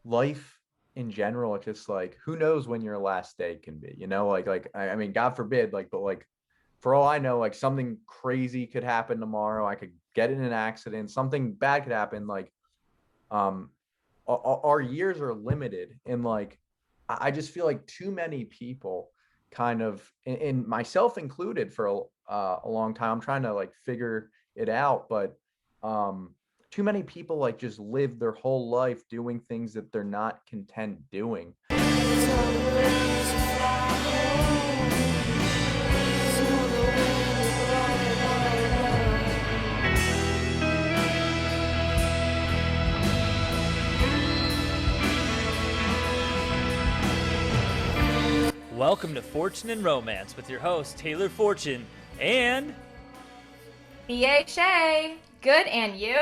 life in general, it's just like, who knows when your last day can be, I mean, God forbid, but like, for all I know, like something crazy could happen tomorrow. I could get in an accident, something bad could happen. Um, our years are limited, and like, I just feel like too many people kind of, and myself included, for a long time, I'm trying to like figure it out, but um, too many people like just live their whole life doing things that they're not content doing. Welcome to Fortune and Romance with your host, Taylor Fortune, and... B.A. Shay. Good, and you?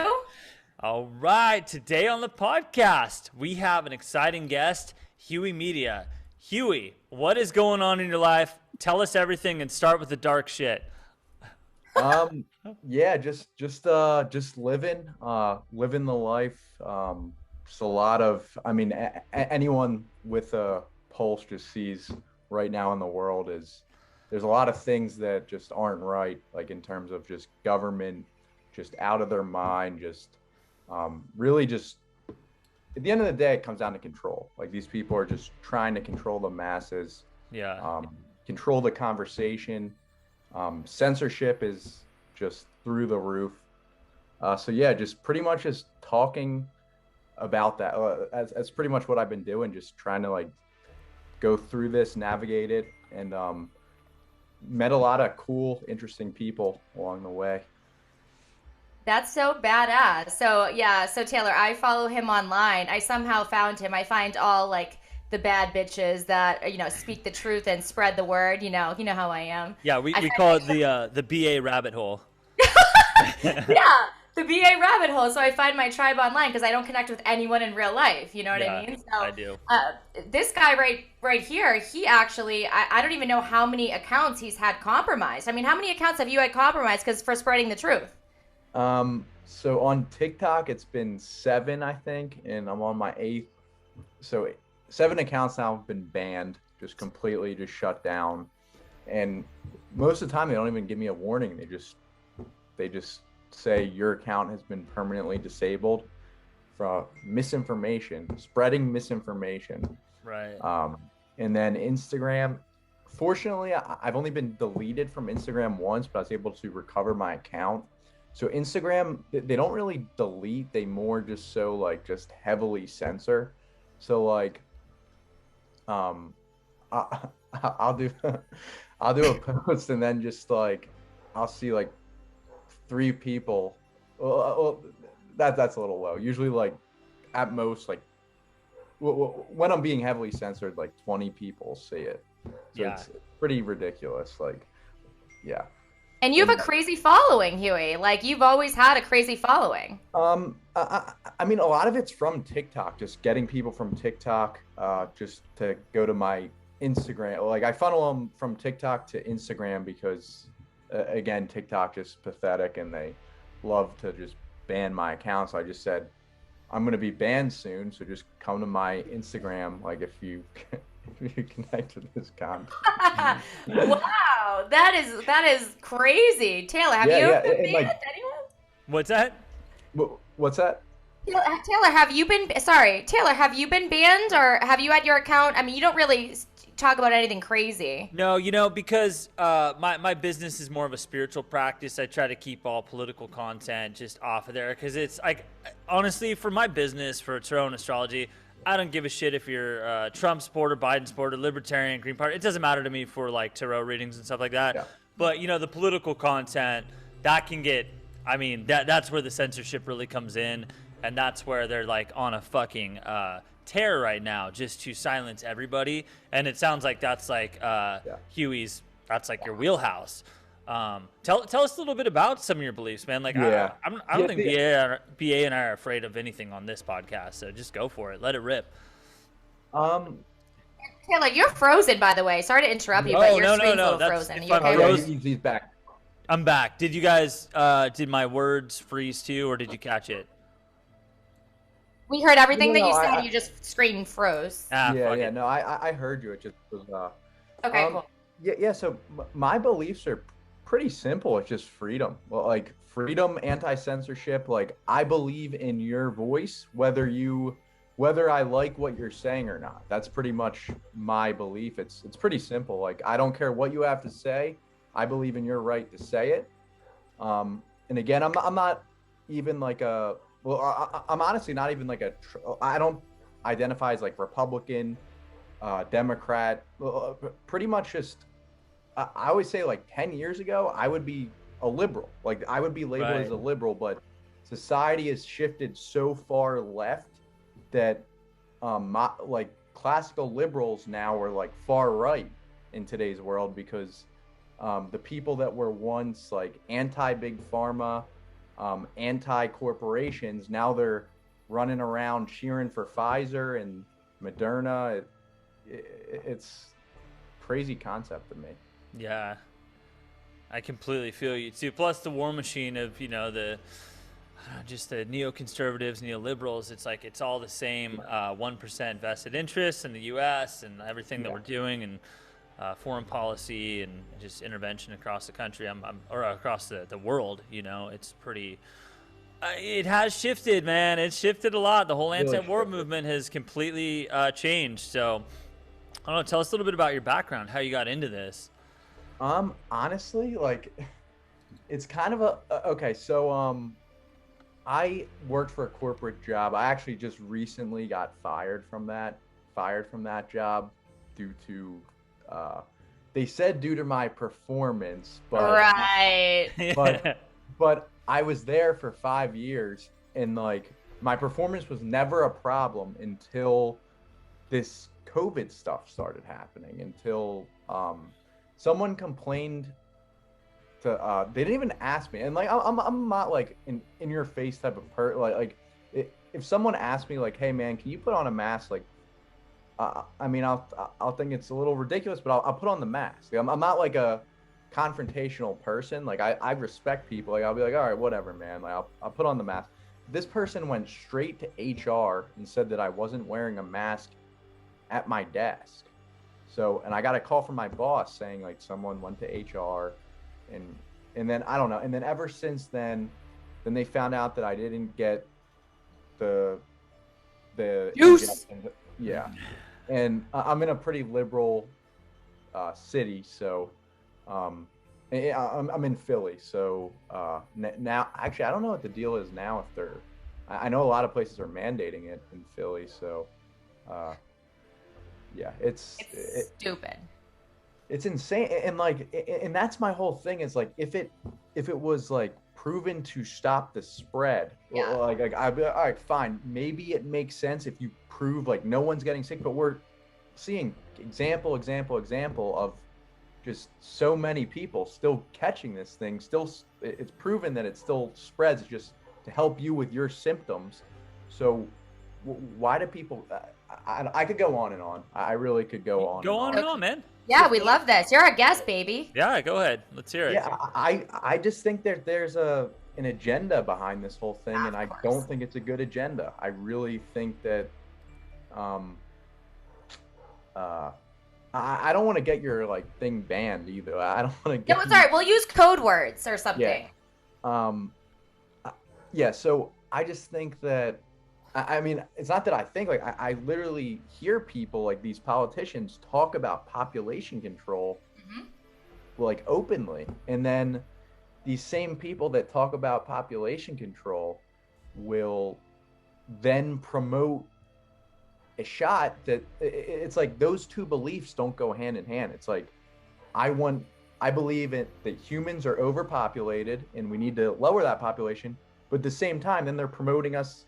All right, today on the podcast, we have an exciting guest, Hewey Media. Hewey, what is going on in your life? Tell us everything and start with the dark shit. Yeah, just living the life. Just a lot of, I mean, anyone with a pulse just sees right now in the world is there's a lot of things that just aren't right, like in terms of just government, just out of their mind, just really just at the end of the day, it comes down to control. Like, these people are just trying to control the masses, control the conversation. Censorship is just through the roof. So yeah, just pretty much just talking about that. That's pretty much what I've been doing, just trying to like go through this, navigate it, and met a lot of cool, interesting people along the way. That's so badass. So Taylor, I follow him online. I somehow found him. I find all like the bad bitches that speak the truth and spread the word. You know how I am. Yeah, we call it the BA rabbit hole. Yeah, the BA rabbit hole. So I find my tribe online because I don't connect with anyone in real life. You know what I mean? So I do. This guy right here, he actually, I don't even know how many accounts he's had compromised. I mean, how many accounts have you had compromised for spreading the truth? So on TikTok, it's been 7, I think, and I'm on my 8th. So 7 accounts now have been banned, just completely just shut down. And most of the time, they don't even give me a warning. They just say your account has been permanently disabled for misinformation, spreading misinformation. Right. And then Instagram, fortunately, I've only been deleted from Instagram once, but I was able to recover my account. So Instagram, they don't really delete, they more just just heavily censor. So like, I'll do a post, and then just like, I'll see like 3 people. Well, that's a little low. Usually like at most, like when I'm being heavily censored, like 20 people see it. So it's pretty ridiculous. Like, yeah. And you have a crazy following, Hewey. Like, you've always had a crazy following. I mean, a lot of it's from TikTok, just getting people from TikTok just to go to my Instagram. Like, I funnel them from TikTok to Instagram because, again, TikTok is pathetic and they love to just ban my account. So I just said, I'm going to be banned soon, so just come to my Instagram, like, if you connect to this content. Wow, that is crazy. Taylor, have you ever been banned? Anyone? What's that? What's that? Taylor, have you been banned, or have you had your account? I mean, you don't really talk about anything crazy. No, because my business is more of a spiritual practice. I try to keep all political content just off of there, because it's like, honestly, for my business, for Tarot and Astrology, I don't give a shit if you're a Trump supporter, Biden supporter, Libertarian, Green Party. It doesn't matter to me for like tarot readings and stuff like that. Yeah. But the political content, that can get, I mean, that's where the censorship really comes in, and that's where they're like on a fucking tear right now, just to silence everybody. And it sounds like that's like Hewey's, that's like your wheelhouse. Tell us a little bit about some of your beliefs, man. Like, I don't think BA and I are afraid of anything on this podcast, so just go for it. Let it rip. Taylor, you're frozen, by the way. Sorry to interrupt you, but your screen's a little frozen. You okay? He's back. I'm back. Did you guys, did my words freeze too, or did you catch it? We heard everything no, that no, you said. You just screen froze. Ah, yeah, fuck yeah, it. no, I heard you. It just was, Okay, um, cool. yeah, yeah. So my beliefs are pretty simple. It's just freedom. Well, like freedom, anti-censorship. Like I believe in your voice, whether I like what you're saying or not. That's pretty much my belief. It's pretty simple. Like I don't care what you have to say. I believe in your right to say it. And again, I'm not even like a well, I'm honestly not even like I don't identify as like Republican, Democrat. Pretty much just I always say like 10 years ago, I would be a liberal. Like I would be labeled as Right. a liberal, but society has shifted so far left that like classical liberals now are like far right in today's world because the people that were once like anti big pharma, anti corporations, now they're running around cheering for Pfizer and Moderna. It's crazy concept to me. Yeah, I completely feel you too. Plus the war machine of the just the neoconservatives, neoliberals. It's like it's all the same 1% vested interests in the U.S. and everything that Yeah. we're doing and foreign policy and just intervention across the country. Or across the world. It's pretty. It has shifted, man. It's shifted a lot. The whole Really anti-war shifted. movement has completely changed. So, I don't know. Tell us a little bit about your background, how you got into this. Honestly, like it's kind of okay. So I worked for a corporate job. I actually just recently got fired from that job due to uh they said due to my performance, Right. but but I was there for 5 years and like my performance was never a problem until this COVID stuff started happening, until someone complained to they didn't even ask me, and like I'm not like in your face type of like if someone asked me like, hey man, can you put on a mask, like I mean I'll think it's a little ridiculous, but I'll put on the mask. I'm not like a confrontational person. Like I respect people. Like I'll be like, all right, whatever, man. Like I'll put on the mask. This person went straight to HR and said that I wasn't wearing a mask at my desk. So, and I got a call from my boss saying like someone went to HR, and and then I don't know. And then ever since then they found out that I didn't get the Juice. injection. Yeah, and I'm in a pretty liberal city, so I'm in Philly. So now, actually, I don't know what the deal is now. If they're, I know a lot of places are mandating it in Philly. So uh, yeah, It's stupid. it's insane, and like and that's my whole thing is like if it was like proven to stop the spread, Yeah. like I'd be like, all right, fine, maybe it makes sense if you prove like no one's getting sick, but we're seeing example of just so many people still catching this thing, still it's proven that it still spreads just to help you with your symptoms. So why do people I could go on and on. I really could go on Go and on on. and on, man. Yeah, we love this. You're our guest, baby. Yeah, go ahead. Let's hear it. Yeah, I just think there's an agenda behind this whole thing, Of and I course. don't think it's a good agenda. I really think that um I don't want to get your like thing banned either. I don't want to get No, it's all right. We'll use code words or something. um yeah, so I just think that I mean, it's not that I think, like I literally hear people like these politicians talk about population control Mhm. like openly, and then these same people that talk about population control will then promote a shot that it's like those two beliefs don't go hand in hand. It's like I want I believe that humans are overpopulated and we need to lower that population, but at the same time then they're promoting us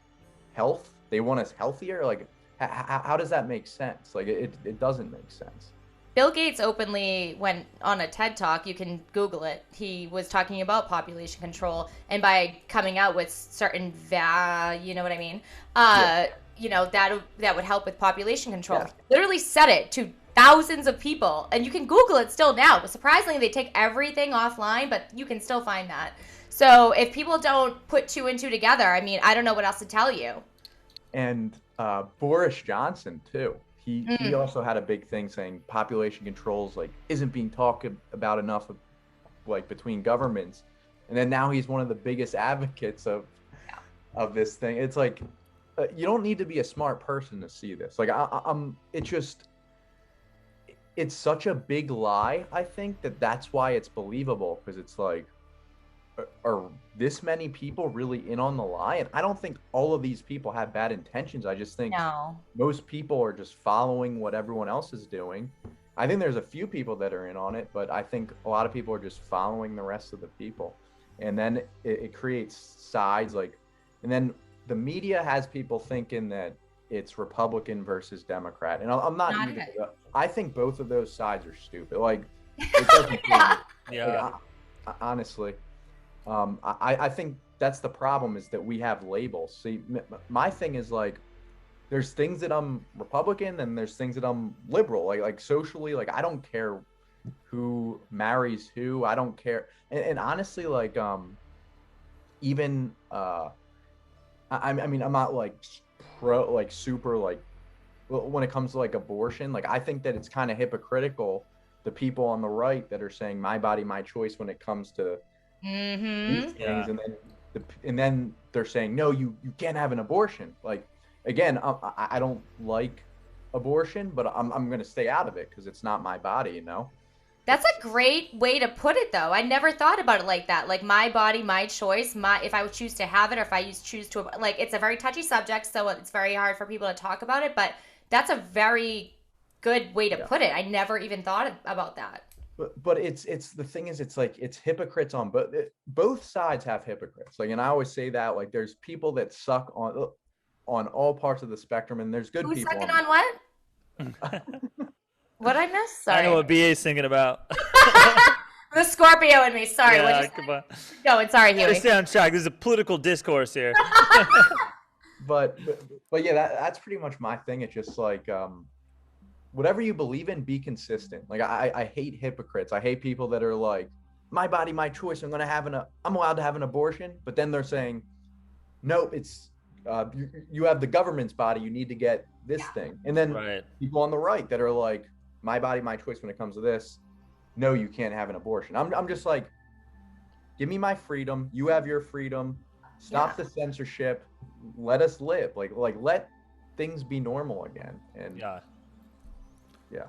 health. They want us healthier. Like how does that make sense? Like it doesn't make sense. Bill Gates openly went on a TED Talk. You can Google it. He was talking about population control, and by coming out with certain you know what I mean? You know, that would help with population control. Yeah. Literally said it to thousands of people, and you can Google it still now. But surprisingly, they take everything offline, but you can still find that. So if people don't put two and two together, I mean, I don't know what else to tell you. And Boris Johnson too. He Mm, also had a big thing saying population controls like isn't being talked about enough, like between governments. And then now he's one of the biggest advocates of this thing. It's like you don't need to be a smart person to see this. Like I'm, it just it's such a big lie. I think that's why it's believable, because it's like, are this many people really in on the lie? And I don't think all of these people have bad intentions. I just think no. most people are just following what everyone else is doing. I think there's a few people that are in on it, but I think a lot of people are just following the rest of the people. And then it creates sides, like, and then the media has people thinking that it's Republican versus Democrat. And I'm not Not even, it. I think both of those sides are stupid. Like, it doesn't Yeah. like, Yeah. honestly. I think that's the problem, is that we have labels. See, my thing is like, there's things that I'm Republican and there's things that I'm liberal. Like socially, like I don't care who marries who. I don't care. And honestly, like even I mean, I'm not like pro, like super like, when it comes to like abortion. Like I think that it's kind of hypocritical, the people on the right that are saying my body, my choice when it comes to these Mm-hmm. things, Yeah. and then they're saying no, you can't have an abortion. Like, again, I don't like abortion, but I'm gonna stay out of it because it's not my body, you know. That's It's a great way to put it, though. I never thought about it like that. Like my body, my choice. My if I would choose to have it, or if I choose to, like, it's a very touchy subject, so it's very hard for people to talk about it. But that's a very good way to yeah, put it. I never even thought about that. but it's the thing is, it's like it's hypocrites on both sides have hypocrites. Like, and I always say that, like, there's people that suck on all parts of the spectrum, and there's good Who's people sucking on. on what? What I missed? I know Sorry. what BA's thinking about. The Scorpio in me. Sorry. What'd you Yeah, say? come on. Going. Sorry, Gotta Huey. stay on track. This is a political discourse here. But yeah, that's pretty much my thing. It's just like, whatever you believe in, be consistent. Like I hate hypocrites. I hate people that are like, my body, my choice. I'm allowed to have an abortion, but then they're saying, no, it's you have the government's body. You need to get this thing. And then Right. people on the right that are like, my body, my choice when it comes to this. No, you can't have an abortion. I'm just like, give me my freedom. You have your freedom. Yeah. Stop the censorship. Let us live. Like let things be normal again. And Yeah. yeah.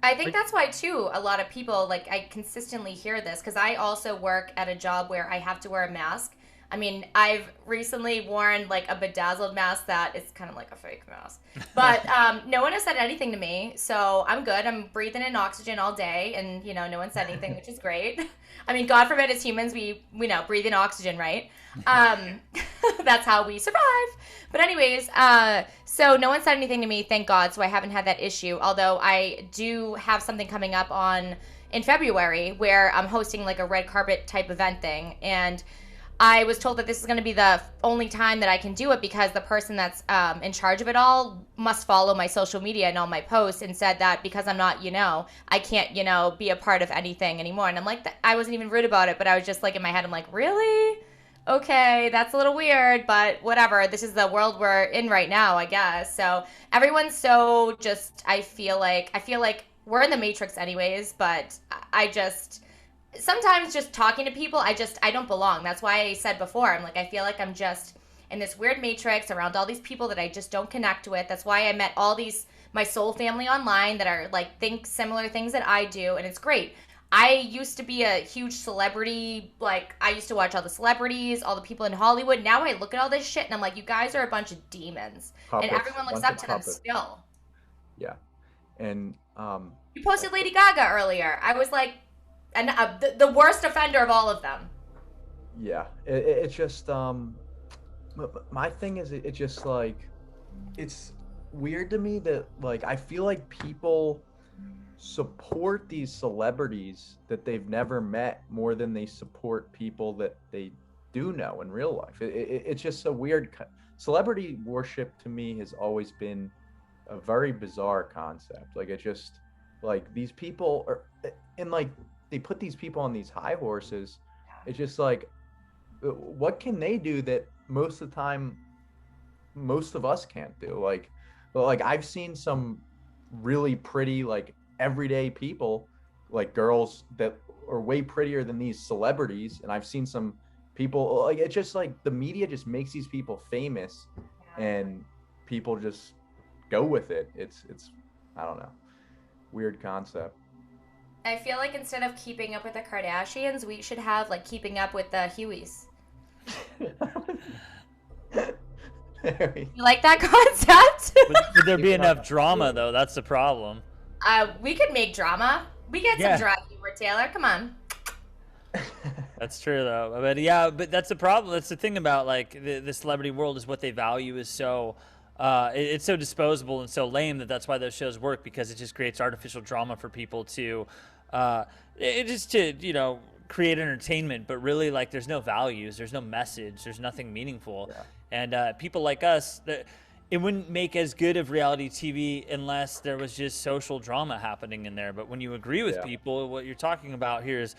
I think that's why too a lot of people, like, I consistently hear this because I also work at a job where I have to wear a mask. I mean, I've recently worn like a bedazzled mask that is kind of like a fake mask, but no one has said anything to me, so I'm good. I'm breathing in oxygen all day, and no one said anything, which is great. I mean, God forbid, as humans, we know breathe in oxygen, right? Um, that's how we survive. But anyways, so no one said anything to me, thank God. So I haven't had that issue. Although I do have something coming up in February where I'm hosting like a red carpet type event thing, and I was told that this is going to be the only time that I can do it because the person that's in charge of it all must follow my social media and all my posts, and said that because I'm not, I can't, be a part of anything anymore. And I'm like, I wasn't even rude about it, but I was just like in my head, I'm like, really? Okay, that's a little weird, but whatever. This is the world we're in right now, I guess. So everyone's so just, I feel like we're in the matrix anyways, but I just sometimes just talking to people, I don't belong. That's why I said before, I'm like, I feel like I'm just in this weird matrix around all these people that I just don't connect with. That's why I met all these my soul family online that are like think similar things that I do, and it's great. I used to be a huge celebrity, like I used to watch all the celebrities, all the people in Hollywood. Now I look at all this shit and I'm like, you guys are a bunch of demons. And Puppets, everyone looks bunch up of to them puppets. still. Yeah. And You posted Lady Gaga earlier. I was like, and the worst offender of all of them. yeah, it's just my thing is, it just like, it's weird to me that, like, I feel like people support these celebrities that they've never met more than they support people that they do know in real life. It's just a weird celebrity worship. To me, has always been a very bizarre concept. Like, it just, like, these people are, and like, they put these people on these high horses. It's just like, what can they do that most of the time most of us can't do. Like I've seen some really pretty, like everyday people, like girls that are way prettier than these celebrities, and I've seen some people, like it's just like the media just makes these people famous, and people just go with it. It's I don't know, weird concept. I feel like instead of keeping up with the Kardashians, we should have like keeping up with the Heweys. You like that concept? Would there be enough drama though? That's the problem. We could make drama. We get some dry humor, Taylor. Come on. That's true though. But yeah, but that's the problem. That's the thing about like the celebrity world is what they value is so it's so disposable and so lame that's why those shows work, because it just creates artificial drama for people to it just to, you know, create entertainment, but really like there's no values, there's no message, there's nothing meaningful. And people like us, it wouldn't make as good of reality TV unless there was just social drama happening in there. But when you agree with people, what you're talking about here is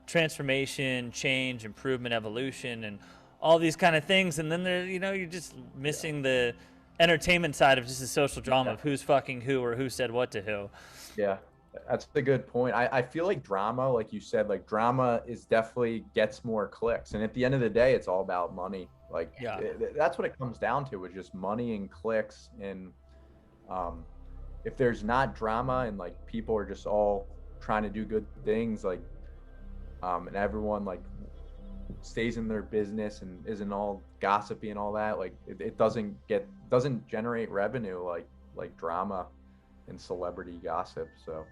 transformation, change, improvement, evolution, and all these kind of things. And then there, you know, you're just missing the entertainment side of just the social drama of who's fucking who or who said what to who. Yeah, that's a good point. I feel like drama, like you said, like drama is definitely gets more clicks. And at the end of the day, it's all about money. Like that's what it comes down to, is just money and clicks. And if there's not drama and like people are just all trying to do good things, like and everyone like stays in their business and isn't all gossipy and all that, like it doesn't generate revenue like drama and celebrity gossip. So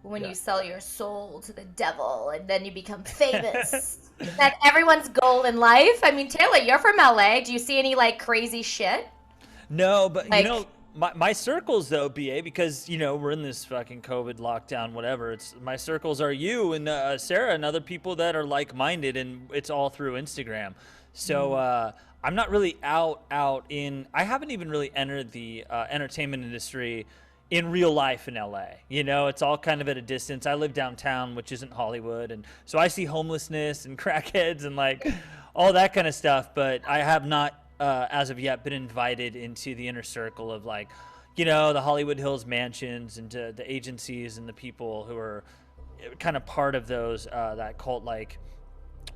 when you sell your soul to the devil and then you become famous. Is that everyone's goal in life? I mean, Taylor, you're from LA. Do you see any like crazy shit? No, but like, you know, my circles though, BA, because you know we're in this fucking COVID lockdown, whatever. It's my circles are you and Sarah and other people that are like-minded, and it's all through Instagram. So I'm not really out in. I haven't even really entered the entertainment industry in real life in LA. You know, it's all kind of at a distance. I live downtown, which isn't Hollywood, and so I see homelessness and crackheads and like all that kind of stuff. But I have not, as of yet, been invited into the inner circle of like, you know, the Hollywood Hills mansions and the agencies and the people who are kind of part of those that cult, like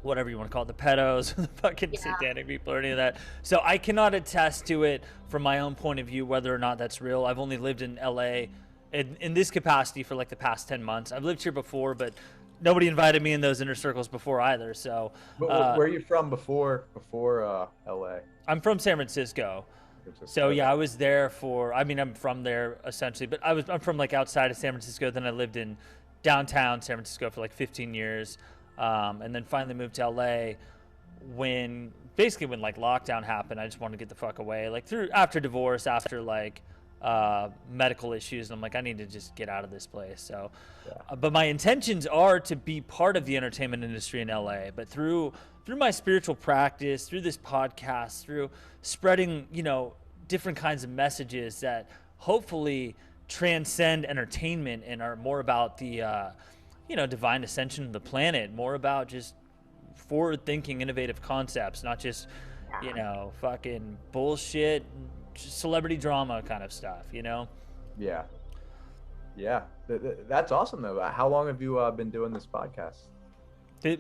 whatever you want to call it, the pedos, the fucking satanic people or any of that. So I cannot attest to it from my own point of view, whether or not that's real. I've only lived in LA in this capacity for like the past 10 months. I've lived here before, but nobody invited me in those inner circles before either. So where are you from before LA? I'm from San Francisco. So yeah, I was there for, I mean, I'm from there essentially, but I'm from like outside of San Francisco. Then I lived in downtown San Francisco for like 15 years. And then finally moved to LA when like lockdown happened. I just wanted to get the fuck away, like after divorce, after like medical issues. And I'm like, I need to just get out of this place. So, but my intentions are to be part of the entertainment industry in LA, but through my spiritual practice, through this podcast, through spreading, you know, different kinds of messages that hopefully transcend entertainment and are more about the, you know, divine ascension of the planet, more about just forward-thinking, innovative concepts, not just, you know, fucking bullshit, celebrity drama kind of stuff, you know? Yeah. That's awesome, though. How long have you been doing this podcast?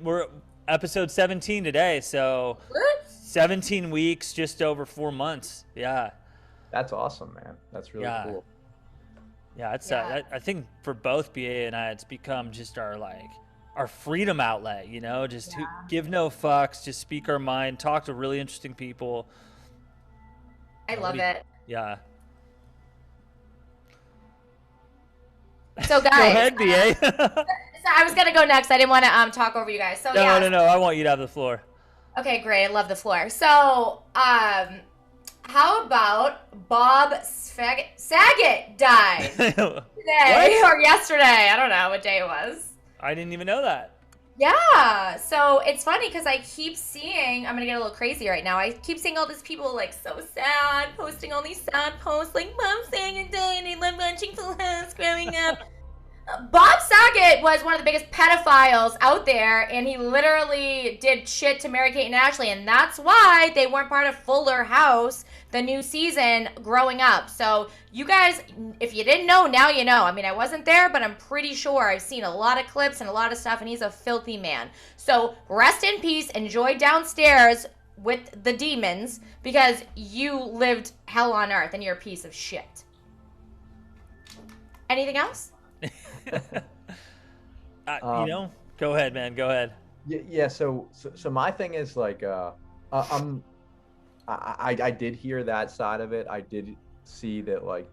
We're episode 17 today, so 17 weeks, just over 4 months. Yeah. That's awesome, man. That's really cool. Yeah, it's I think for both BA and I, it's become just our freedom outlet, you know, just give no fucks, just speak our mind, talk to really interesting people. I love it. Yeah. So guys, go ahead, BA. So I was gonna go next. I didn't want to talk over you guys. So no, I want you to have the floor. Okay, great. I love the floor. So how about Bob Saget died today or yesterday? I don't know what day it was. I didn't even know that. Yeah, so it's funny because I keep seeing, I'm gonna get a little crazy right now. I keep seeing all these people like so sad, posting all these sad posts like Mom Saget died, I love watching Full House growing up. Bob Saget was one of the biggest pedophiles out there, and he literally did shit to Mary Kate and Ashley, and that's why they weren't part of Fuller House, the new season, growing up. So you guys, if you didn't know, now you know. I mean, I wasn't there, but I'm pretty sure I've seen a lot of clips and a lot of stuff, and he's a filthy man. So rest in peace, enjoy downstairs with the demons, because you lived hell on earth, and you're a piece of shit. Anything else? Go ahead, man. Go ahead. Yeah. So my thing is like, I did hear that side of it. I did see that, like,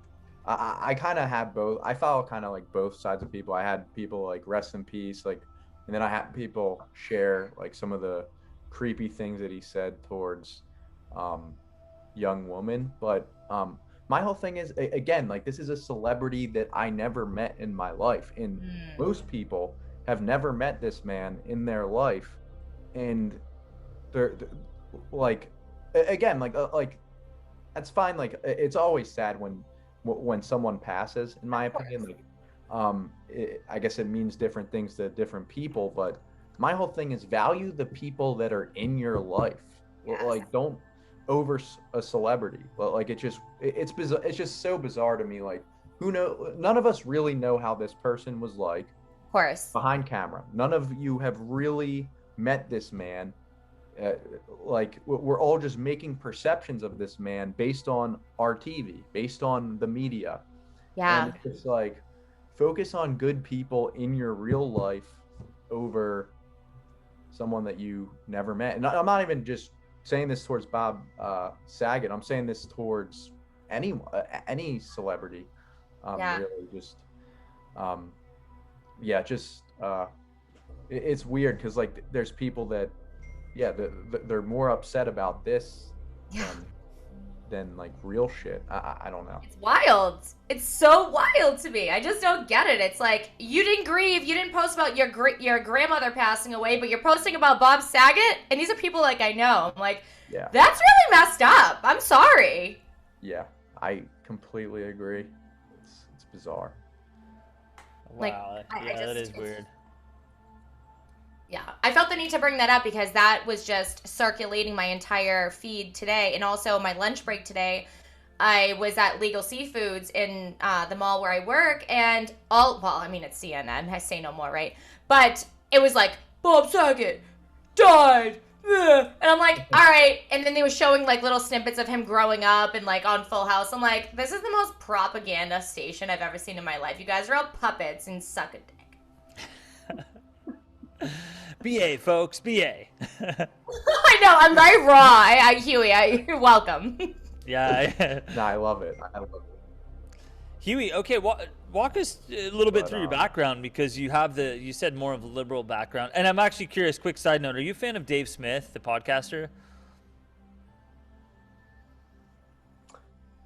I kind of have both. I follow kind of like both sides of people. I had people like rest in peace, like, and then I had people share like some of the creepy things that he said towards young women. But my whole thing is, again, like, this is a celebrity that I never met in my life, and most people have never met this man in their life, and they're like, again, like that's fine. Like, it's always sad when someone passes, in my opinion. Like, I guess it means different things to different people, but my whole thing is value the people that are in your life. Yes. Like, don't over a celebrity. But like, it's bizarre. It's just so bizarre to me. Like, none of us really know how this person was like, Of course. behind camera. None of you have really met this man. Like, we're all just making perceptions of this man based on our TV, based on the media. Yeah. And it's like, focus on good people in your real life over someone that you never met. And I'm not even just saying this towards Bob Saget. I'm saying this towards any celebrity. Yeah. Really, just it's weird because, like, there's people that, yeah, they're more upset about this than like real shit. I don't know. It's wild. It's so wild to me. I just don't get it. It's like, you didn't grieve. You didn't post about your grandmother passing away, but you're posting about Bob Saget, and these are people like I know. I'm like, Yeah. that's really messed up. I'm sorry. Yeah, I completely agree. It's bizarre. Like, Wow. I Yeah, that just- is weird. Yeah, I felt the need to bring that up because that was just circulating my entire feed today. And also my lunch break today, I was at Legal Seafoods in the mall where I work, and it's CNN, I say no more, right? But it was like, Bob Saget died. And I'm like, all right. And then they were showing like little snippets of him growing up and like on Full House. I'm like, this is the most propaganda station I've ever seen in my life. You guys are all puppets and suck a dick. BA, folks, BA. I know, I'm very raw. Hewey, you're welcome. Yeah. No, I love it. Hewey, okay, walk us a little bit through your But, background, because you said more of a liberal background. And I'm actually curious, quick side note, are you a fan of Dave Smith, the podcaster?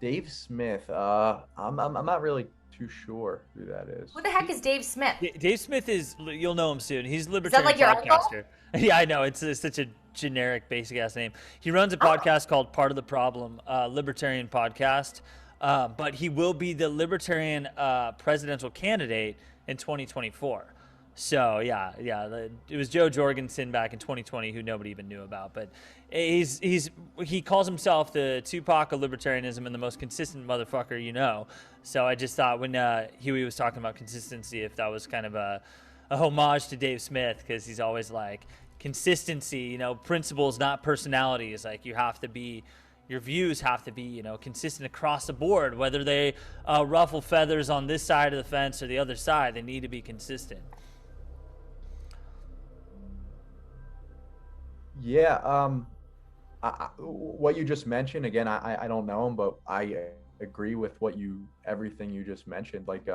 Dave Smith. I'm not really too sure who that is. Who the heck is Dave Smith? Dave Smith you'll know him soon. He's a that libertarian like your uncle? podcaster. Yeah, I know. It's such a generic, basic ass name. He runs a podcast called Part of the Problem, libertarian podcast. But he will be the libertarian presidential candidate in 2024. So yeah, it was Joe Jorgensen back in 2020 who nobody even knew about, but he calls himself the Tupac of libertarianism and the most consistent motherfucker you know. So I just thought when Hewey was talking about consistency, if that was kind of a homage to Dave Smith, because he's always like, consistency, principles, not personalities. Like, your views have to be, consistent across the board, whether they ruffle feathers on this side of the fence or the other side. They need to be consistent. Yeah. What you just mentioned, again, I don't know him, but I agree with everything you just mentioned. Like,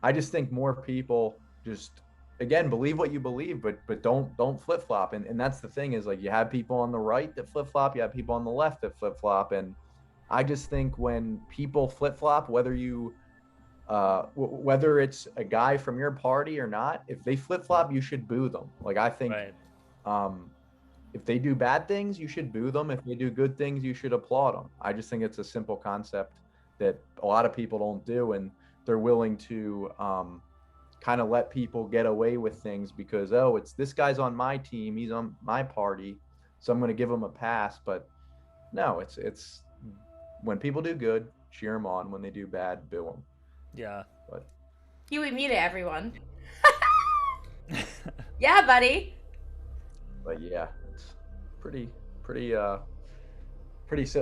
I just think more people just, again, believe what you believe, but don't flip flop. And that's the thing, is like, you have people on the right that flip flop, you have people on the left that flip flop. And I just think when people flip flop, whether it's a guy from your party or not, if they flip flop, you should boo them. Like, I think, Right. If they do bad things, you should boo them. If they do good things, you should applaud them. I just think it's a simple concept that a lot of people don't do, and they're willing to kind of let people get away with things because, oh, it's this guy's on my team, he's on my party, so I'm going to give him a pass. But no, it's when people do good, cheer them on. When they do bad, boo them. Yeah. But Hewey, meet everyone. Yeah, buddy. but yeah, it's pretty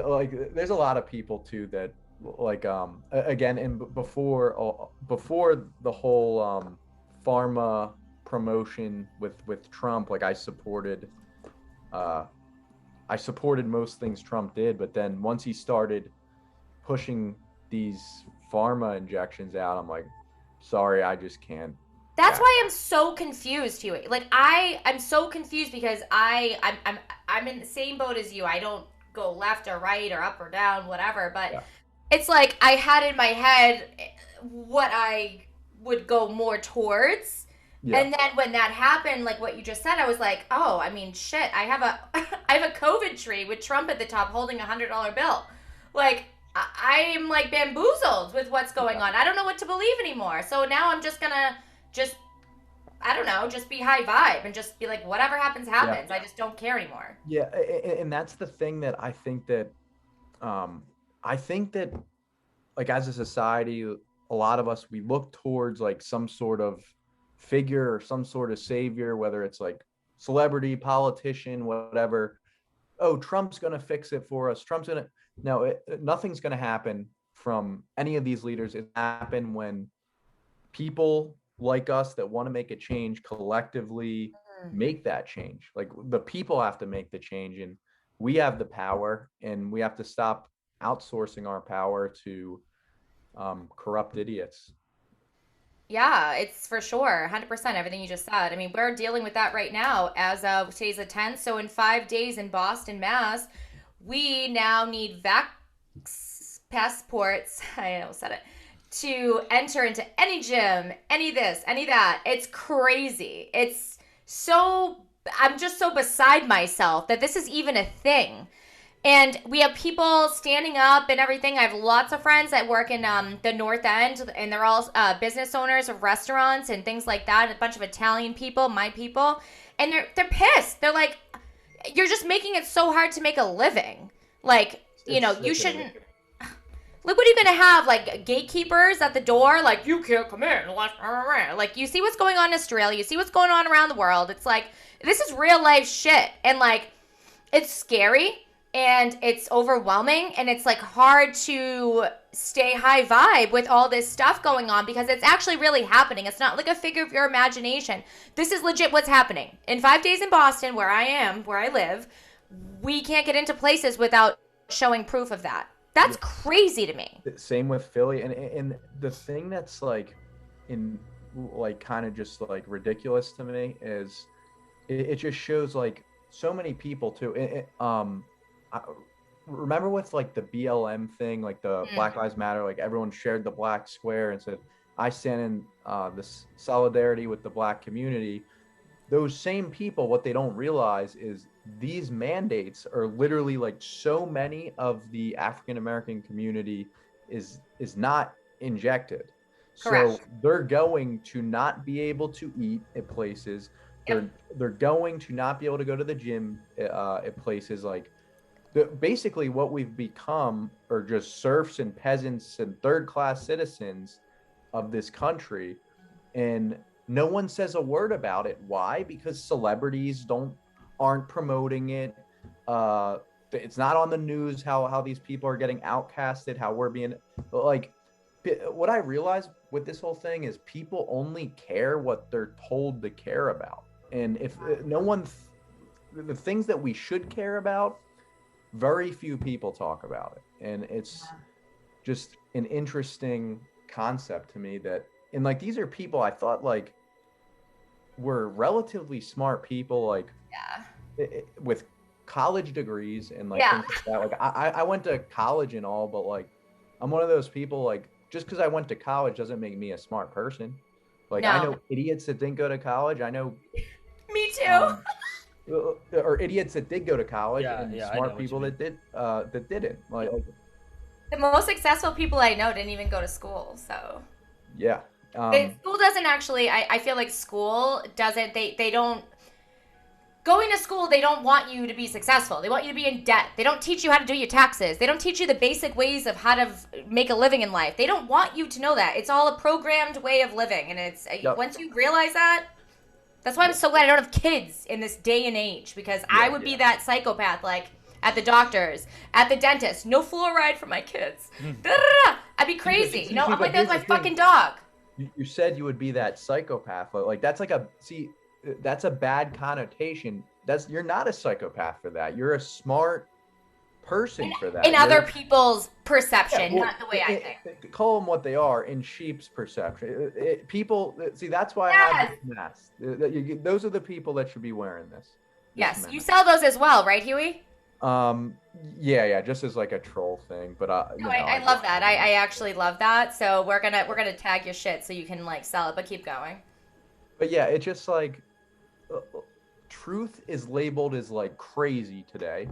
like there's a lot of people too that like again, and before the whole pharma promotion with Trump, like uh I supported most things Trump did, but then once he started pushing these pharma injections out, I'm like, sorry, I just can't. That's Yeah. why I'm so confused, Huey. Like I'm so confused because I'm in the same boat as you. I don't go left or right or up or down, whatever. But Yeah. it's like I had in my head what I would go more towards. Yeah. And then when that happened, like what you just said, I was like, oh, I mean, shit. I have a I have a COVID tree with Trump at the top holding $100 bill. Like I'm like bamboozled with what's going on. I don't know what to believe anymore. So now I'm just gonna just I don't know, just be high vibe and just be like, whatever happens, happens. I just don't care anymore. Yeah, and that's the thing that um I think that like as a society, a lot of us we look towards like some sort of figure or some sort of savior, whether it's like celebrity, politician, whatever. Oh, Trump's gonna fix it for us. Trump's gonna no, nothing's gonna happen from any of these leaders. It happen when people like us that want to make a change collectively make that change. Like the people have to make the change, and we have the power, and we have to stop outsourcing our power to corrupt idiots. Yeah, it's for sure. 100% everything you just said. I mean, we're dealing with that right now as of today's the 10th. So in 5 days in Boston, Mass, we now need passports. I almost said it. To enter into any gym, any this, any that. It's crazy. It's so, I'm just so beside myself that this is even a thing. And we have people standing up and everything. I have lots of friends that work in the North End, and they're all business owners of restaurants and things like that. A bunch of Italian people, my people, and they're pissed. They're like, "You're just making it so hard to make a living. Like, you know, you shouldn't." Look, what are you gonna have? Like gatekeepers at the door? Like you can't come in. Like you see what's going on in Australia. You see what's going on around the world. It's like this is real life shit, and like it's scary. And it's overwhelming, and it's like hard to stay high vibe with all this stuff going on because it's actually really happening. It's not like a figure of your imagination. This is legit what's happening. In 5 days in Boston, where I am, where I live, we can't get into places without showing proof of that. That's crazy to me. Same with Philly, and the thing that's like in like kind of just like ridiculous to me is it just shows like so many people too. I remember with like the BLM thing, like the Black Lives Matter, like everyone shared the black square and said, I stand in this solidarity with the black community. Those same people, what they don't realize is these mandates are literally like so many of the African American community is not injected. Correct. So they're going to not be able to eat at places. They're going to not be able to go to the gym at places like basically what we've become are just serfs and peasants and third-class citizens of this country, and no one says a word about it. Why? Because celebrities aren't promoting it. It's not on the news how these people are getting outcasted, how we're being like. What I realized with this whole thing is people only care what they're told to care about, and if no one, the things that we should care about, very few people talk about it. And it's just an interesting concept to me that, and like these are people I thought like were relatively smart people, like with college degrees and like things like that. Like I went to college and all, but like I'm one of those people, like just because I went to college doesn't make me a smart person. Like I know idiots that didn't go to college. I know me too. Or idiots that did go to college, and I smart people that didn't. Like the most successful people I know didn't even go to school. So yeah, School doesn't actually, I feel like school doesn't, they don't, going to school, they don't want you to be successful. They want you to be in debt. They don't teach you how to do your taxes. They don't teach you the basic ways of how to make a living in life. They don't want you to know that. It's all a programmed way of living. And it's, Yep. once you realize that, that's why I'm so glad I don't have kids in this day and age, because I would be that psychopath, like at the doctors, at the dentist, no fluoride for my kids. Da-da-da-da. I'd be crazy. You know, I'm like, that's my fucking dog. You said you would be that psychopath, but like that's like that's a bad connotation. You're not a psychopath for that. You're a smart person for that. In other people's perception, well, not the way I think. Call them what they are in sheep's perception. People see that's why I have this mask. Those are the people that should be wearing this. Yes, you sell those as well, right, Hewey? Yeah, just as like a troll thing, but no, I love that. I actually love that. So we're gonna tag your shit so you can like sell it, but keep going. But yeah, it's just like truth is labeled as like crazy today,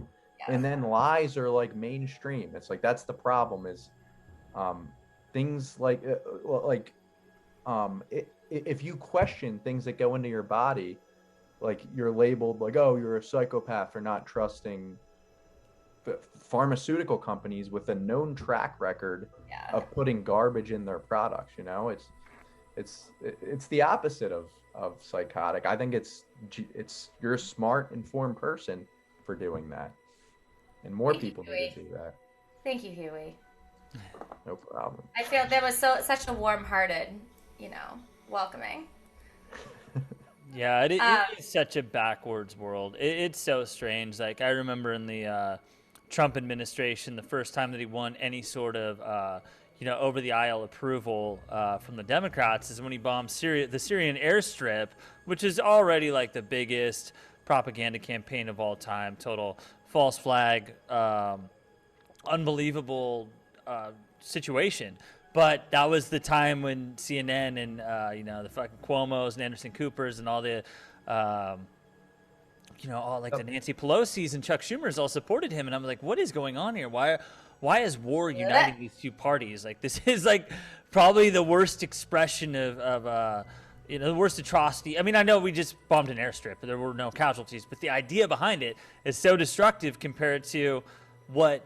and then lies are like mainstream. It's like that's the problem is things like if you question things that go into your body, like you're labeled like, oh, you're a psychopath for not trusting pharmaceutical companies with a known track record of putting garbage in their products. You know, it's the opposite of psychotic. I think it's you're a smart, informed person for doing that, and more people need to do that. Thank you, Hewey. No problem. I feel there was such a warm-hearted, welcoming. Yeah, it is such a backwards world. It's so strange. Like I remember in the Trump administration, the first time that he won any sort of over the aisle approval from the Democrats is when he bombed the Syrian airstrip, which is already like the biggest propaganda campaign of all time. Total false flag, unbelievable situation. But that was the time when CNN and the fucking Cuomos and Anderson Coopers and all the all like the Nancy Pelosi's and Chuck Schumer's all supported him, and I'm like, what is going on here? Why is war uniting these two parties? Like this is like probably the worst expression of the worst atrocity. I mean, I know we just bombed an airstrip, but there were no casualties, but the idea behind it is so destructive compared to what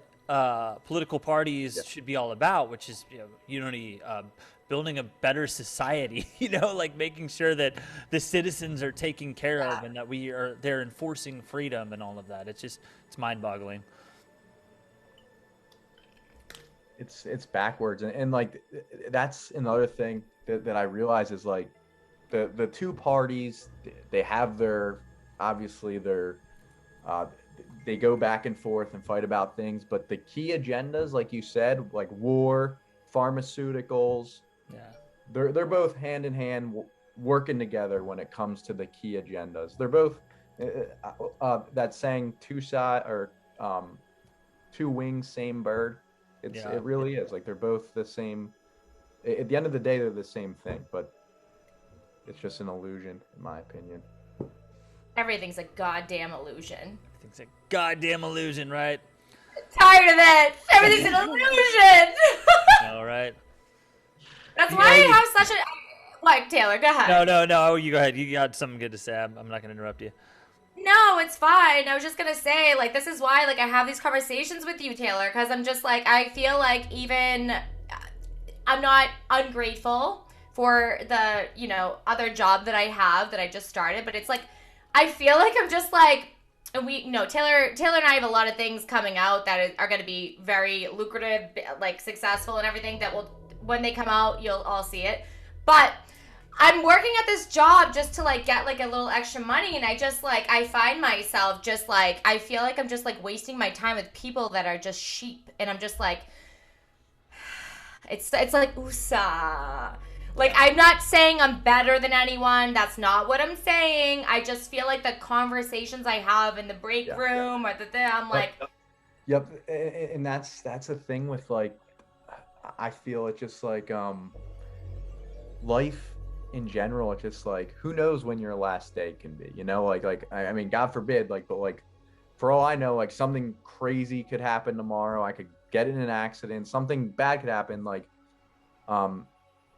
political parties should be all about, which is unity, building a better society, like making sure that the citizens are taken care of and that they're enforcing freedom and all of that. It's mind-boggling. It's backwards, and like that's another thing that I realize is like the two parties, they have obviously they go back and forth and fight about things, but the key agendas, like you said, like war, pharmaceuticals, they're both hand in hand working together when it comes to the key agendas. They're both that saying two wings, same bird. It really is like they're both the same. At the end of the day, they're the same thing, but it's just an illusion, in my opinion. Everything's a goddamn illusion. It's a goddamn illusion, right? Tired of it. Everything's an illusion. All right. That's why I have such a. Like Taylor, go ahead. No. You go ahead. You got something good to say. I'm not going to interrupt you. No, it's fine. I was just gonna say, like, this is why, like, I have these conversations with you, Taylor, because I'm just like, I feel like even I'm not ungrateful for the other job that I have that I just started, but it's like I feel like I'm just like. And Taylor and I have a lot of things coming out that are going to be very lucrative, like successful and everything that will, when they come out, you'll all see it. But I'm working at this job just to like get like a little extra money. And I just like, I find myself just like, I feel like I'm just like wasting my time with people that are just sheep. And I'm just like, it's like, USA. Like, I'm not saying I'm better than anyone. That's not what I'm saying. I just feel like the conversations I have in the break room or I'm like... Yep, and that's the thing with, like, I feel it's just, like, life in general, it's just, like, who knows when your last day can be, Like, I mean, God forbid, like, but, like, for all I know, like, something crazy could happen tomorrow. I could get in an accident. Something bad could happen, like,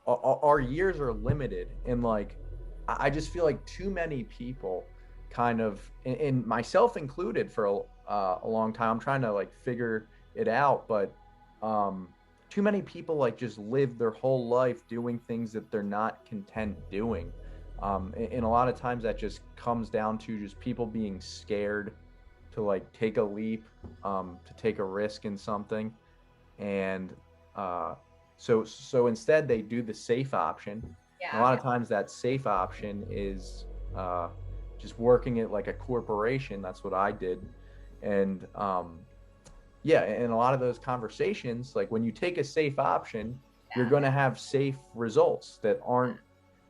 our years are limited, and like I just feel like too many people kind of, and myself included, for a long time, I'm trying to like figure it out, but um too many people like just live their whole life doing things that they're not content doing. And a lot of times that just comes down to just people being scared to like take a leap, to take a risk in something. And so instead they do the safe option. And a Yeah. lot of times that safe option is uh, just working at like a corporation. That's what I did. And yeah, in a lot of those conversations, like when you take a safe option, you're Yeah. going to have safe results that aren't,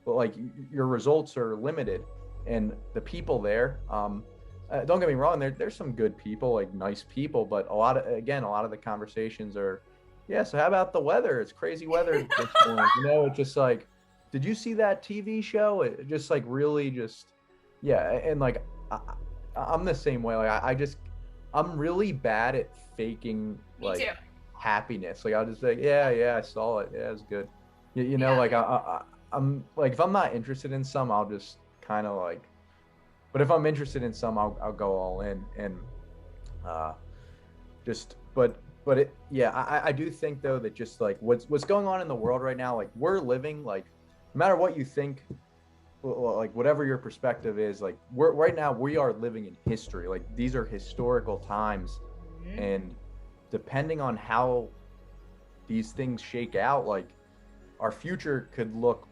well, like your results are limited. And the people there, don't get me wrong, there's some good people, like nice people, but a lot of the conversations are, yeah, so how about the weather? It's crazy weather this morning. You know, it's just like, did you see that TV show? It just like really just, yeah. And like, I, I'm the same way. Like, I'm really bad at faking Me too. like happiness. Like, I'll just say, yeah, I saw it. Yeah, it's good. You know, Yeah. like I'm like, if I'm not interested in some, I'll just kind of like, but if I'm interested in some, I'll go all in. And uh, just, but it, yeah, I do think though that just like what's going on in the world right now, like we're living like, no matter what you think, like whatever your perspective is, like we're right now we are living in history. Like these are historical times, Mhm. and depending on how these things shake out, like our future could look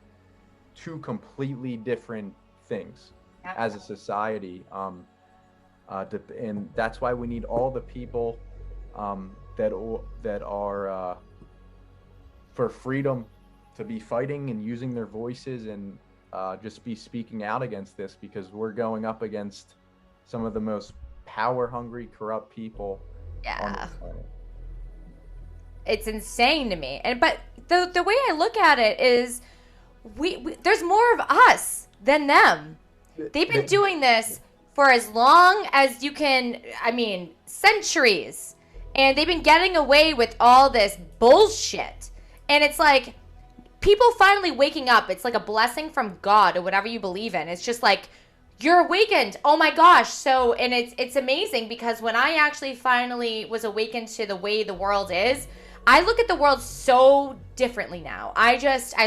two completely different things Yep. as a society. And that's why we need all the people that are for freedom to be fighting and using their voices, and just be speaking out against this, because we're going up against some of the most power hungry, corrupt people on Yeah. this planet. It's insane to me. And but the way I look at it is we there's more of us than them. They've been doing this for as long as you can, I mean, centuries. And they've been getting away with all this bullshit. And it's like people finally waking up. It's like a blessing from God or whatever you believe in. It's just like you're awakened. Oh my gosh. So and it's amazing because when I actually finally was awakened to the way the world is, I look at the world so differently now. I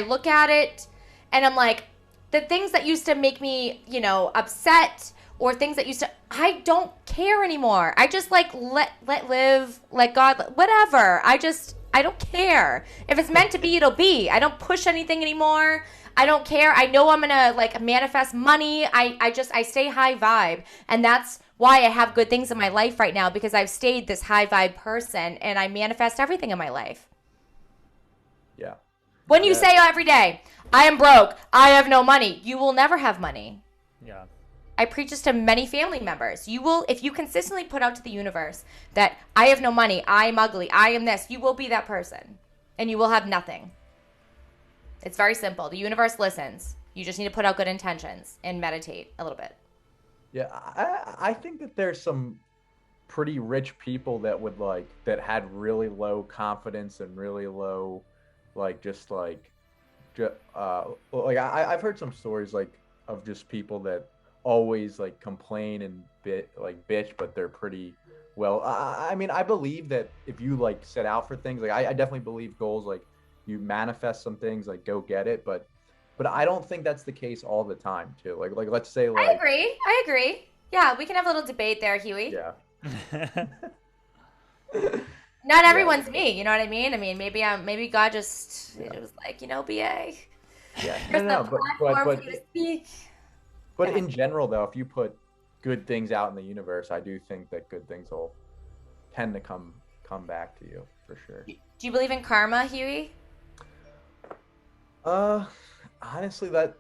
look at it and I'm like, the things that used to make me, upset, or things that used to, I don't care anymore. I just like let live, let God, whatever. I don't care. If it's meant to be, it'll be. I don't push anything anymore. I don't care. I know I'm gonna like manifest money. I stay high vibe, and that's why I have good things in my life right now, because I've stayed this high vibe person and I manifest everything in my life. Yeah. When you That, say every day, I am broke, I have no money, you will never have money. Yeah. I preach this to many family members. You will, if you consistently put out to the universe that I have no money, I am ugly, I am this, you will be that person and you will have nothing. It's very simple. The universe listens. You just need to put out good intentions and meditate a little bit. yeah, I think that there's some pretty rich people that would like that had really low confidence and really low, like just like like I've heard some stories like of just people that always like complain and bitch, but they're pretty well. I mean, I believe that if you like set out for things, like I definitely believe goals, like you manifest some things, like go get it, but I don't think that's the case all the time too. Like let's say I like, agree. I agree. Yeah, we can have a little debate there, Huey. yeah. Not Yeah, everyone's me, you know what I mean? I mean, maybe God just yeah, it was like, BA, yeah. No, here's the no, platform for you to speak. but Yeah. in general, though, if you put good things out in the universe, I do think that good things will tend to come back to you for sure. Do you believe in karma, Huey? Uh, honestly, that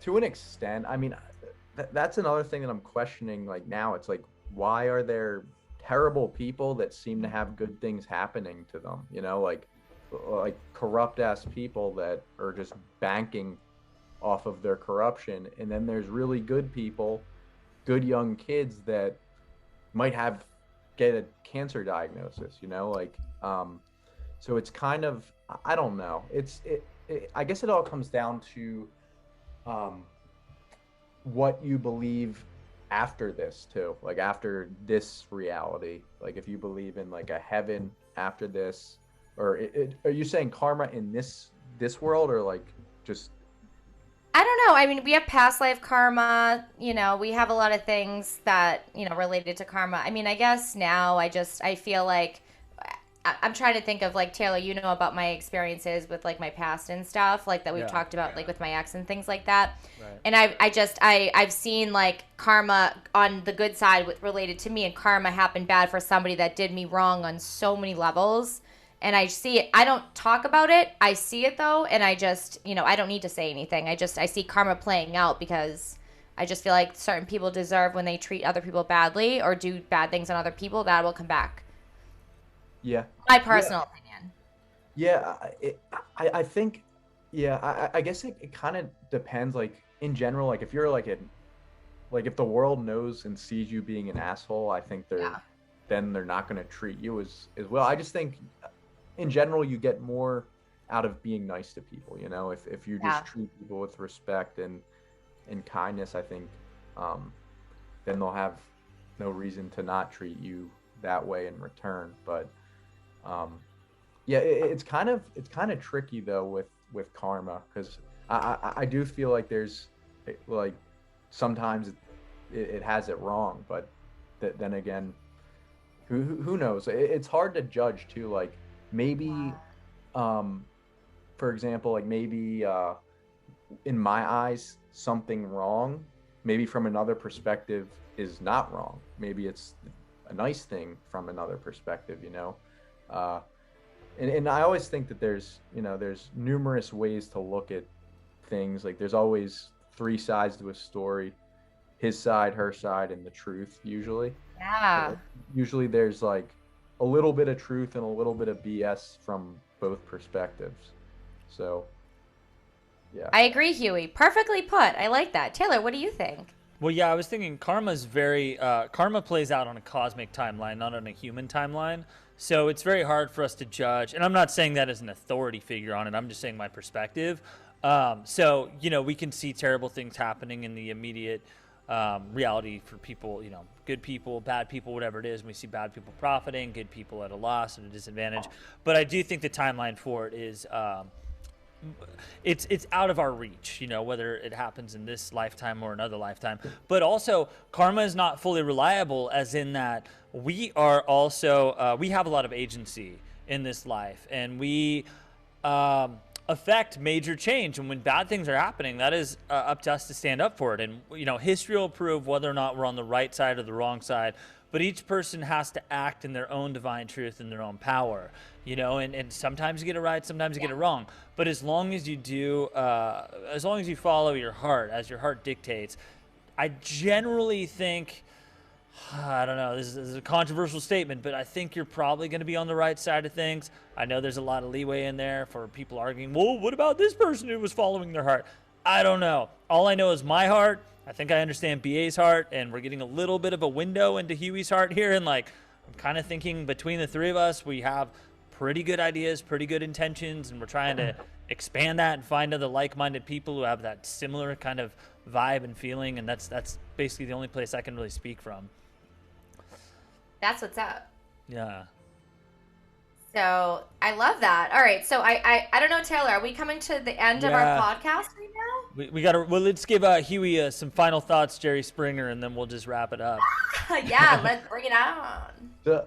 to an extent, I mean, that's another thing that I'm questioning. Like now, it's like, why are there terrible people that seem to have good things happening to them? You know, like corrupt ass people that are just banking off of their corruption, and then there's really good people, good young kids that might have get a cancer diagnosis. You know, like so it's kind of, I don't know. I guess it all comes down to um, what you believe after this too, like after this reality. Like if you believe in like a heaven after this, or are you saying karma in this world, or like just I don't know. I mean, we have past life karma. We have a lot of things that, related to karma. I mean, I guess now I feel like I'm trying to think of like Taylor, about my experiences with like my past and stuff like that we've Yeah. talked about like with my ex and things like that. Right. And I've seen like karma on the good side related to me, and karma happened bad for somebody that did me wrong on so many levels. And I see it. I don't talk about it. I see it though, and I just, I don't need to say anything. I see karma playing out because I just feel like certain people deserve when they treat other people badly or do bad things on other people, that will come back. yeah, My yeah, personal opinion. yeah. I think, yeah. I guess it kind of depends. Like in general, like if you're like if the world knows and sees you being an asshole, I think Yeah. then they're not going to treat you as well. I just think in general you get more out of being nice to people, if you Yeah. just treat people with respect and kindness, I think then they'll have no reason to not treat you that way in return. But um yeah, it's kind of tricky though with karma, because I do feel like there's like sometimes it has it wrong, but then again, who knows? It's hard to judge too. Like maybe, um, for example, like maybe in my eyes something wrong, maybe from another perspective is not wrong. Maybe it's a nice thing from another perspective. Uh, and I always think that there's numerous ways to look at things. Like there's always three sides to a story: his side, her side, and the truth. Yeah. Usually there's like a little bit of truth and a little bit of BS from both perspectives. So yeah. I agree, Huey. Perfectly put. I like that. Taylor, what do you think? Well, yeah, I was thinking karma plays out on a cosmic timeline, not on a human timeline. So it's very hard for us to judge. And I'm not saying that as an authority figure on it. I'm just saying my perspective. So, we can see terrible things happening in the immediate reality for people, good people, bad people, whatever it is. And we see bad people profiting, good people at a loss, at a disadvantage. But I do think the timeline for it is it's out of our reach, whether it happens in this lifetime or another lifetime. But also, karma is not fully reliable, as in that we are also we have a lot of agency in this life, and we affect major change. And when bad things are happening, that is up to us to stand up for it. And history will prove whether or not we're on the right side or the wrong side. But each person has to act in their own divine truth and their own power, and sometimes you get it right, sometimes you get it wrong. But as long as you do, as long as you follow your heart, as your heart dictates, I generally think, I don't know, this is a controversial statement, but I think you're probably going to be on the right side of things. I know there's a lot of leeway in there for people arguing, well, what about this person who was following their heart? I don't know. All I know is my heart. I think I understand BA's heart, and we're getting a little bit of a window into Huey's heart here. And I'm kind of thinking between the three of us, we have pretty good ideas, pretty good intentions, and we're trying to expand that and find other like-minded people who have that similar kind of vibe and feeling. And that's basically the only place I can really speak from. That's what's up. Yeah. So I love that. All right. So I don't know, Taylor, are we coming to the end of our Yeah. podcast right now? We got to, well, let's give Huey some final thoughts, Jerry Springer, and then we'll just wrap it up. Yeah, let's bring it on.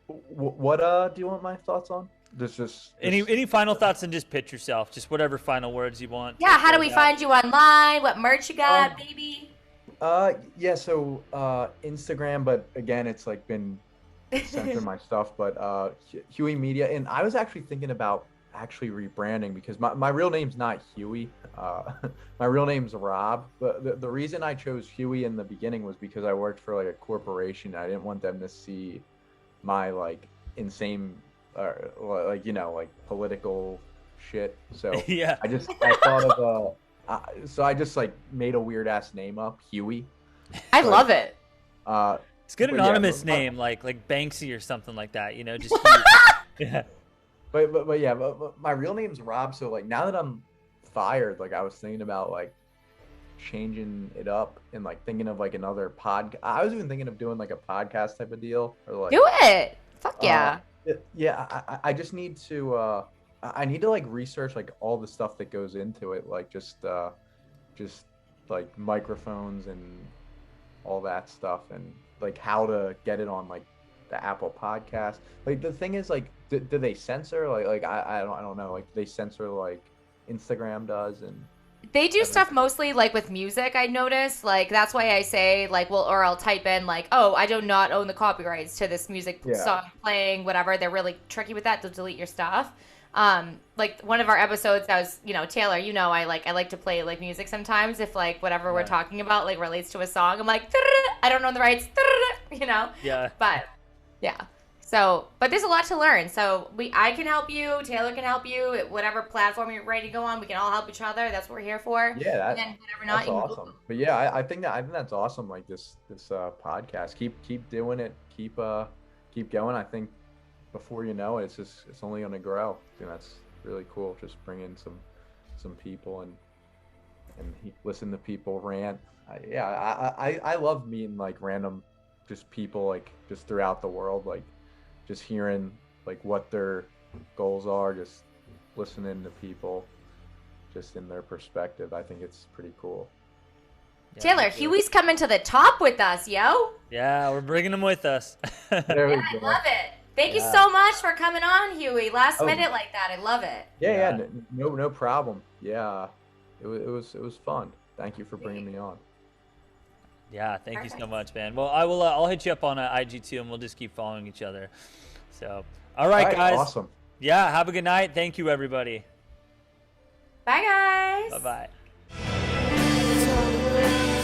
What do you want my thoughts on? Just Any final thoughts, and just pitch yourself, just whatever final words you want. Yeah, how do we find you online? What merch you got, baby? Yeah, so Instagram, but again, it's like been censoring my stuff, but Hewey Media. And I was actually thinking about actually rebranding, because my real name's not Hewey. My real name's Rob. But the reason I chose Hewey in the beginning was because I worked for like a corporation. I didn't want them to see my like insane like political shit. So Yeah. I thought of so I just like made a weird ass name up, Hewey. I love it. It's a good But yeah, anonymous but- name, like Banksy or something like that, just Huey. Yeah. but yeah, but my real name's Rob. So like now that I'm fired, like I was thinking about like changing it up and like thinking of like another I was even thinking of doing like a podcast type of deal or like Do it. Fuck uh yeah. yeah, I just need to I need to like research like all the stuff that goes into it, like just like microphones and all that stuff, and like how to get it on like the Apple podcast. Like the thing is like do they censor like I don't know, like they censor like Instagram does and They do stuff everything. mostly like with music, I noticed. Like that's why I say like well or I'll type in like, oh, I do not own the copyrights to this music Yeah. song playing, whatever. They're really tricky with that. They'll delete your stuff. Like one of our episodes, I was, Taylor, I like to play like music sometimes if like whatever we're Yeah. talking about like relates to a song. I'm like, I don't know the rights, Yeah. But yeah. So, but there's a lot to learn. So I can help you. Taylor can help you. Whatever platform you're ready to go on, we can all help each other. That's what we're here for. Yeah, And then whatever not, that's you can Google. awesome. But yeah, I think that's awesome. Like this podcast, keep doing it, keep going. I think before you know it, it's only gonna grow. I think that's really cool. Just bring in some people and listen to people rant. I love meeting like random just people like just throughout the world, like just hearing like what their goals are, just listening to people just in their perspective. I think it's pretty cool. Yeah, Taylor, me too. Huey's coming to the top with us, yo. Yeah, we're bringing them with us. There we Yeah, I go. love it. Thank you Yeah. so much for coming on, Huey. Last Oh, minute like that. I love it. yeah, Yeah. no problem. Yeah, it was fun. Thank you for bringing me on. Yeah, thank you so Perfect. much, man. Well, I'll hit you up on IG too, and we'll just keep following each other. So, all All right, right, guys. awesome. Yeah, have a good night. Thank you, everybody. Bye, guys. Bye bye.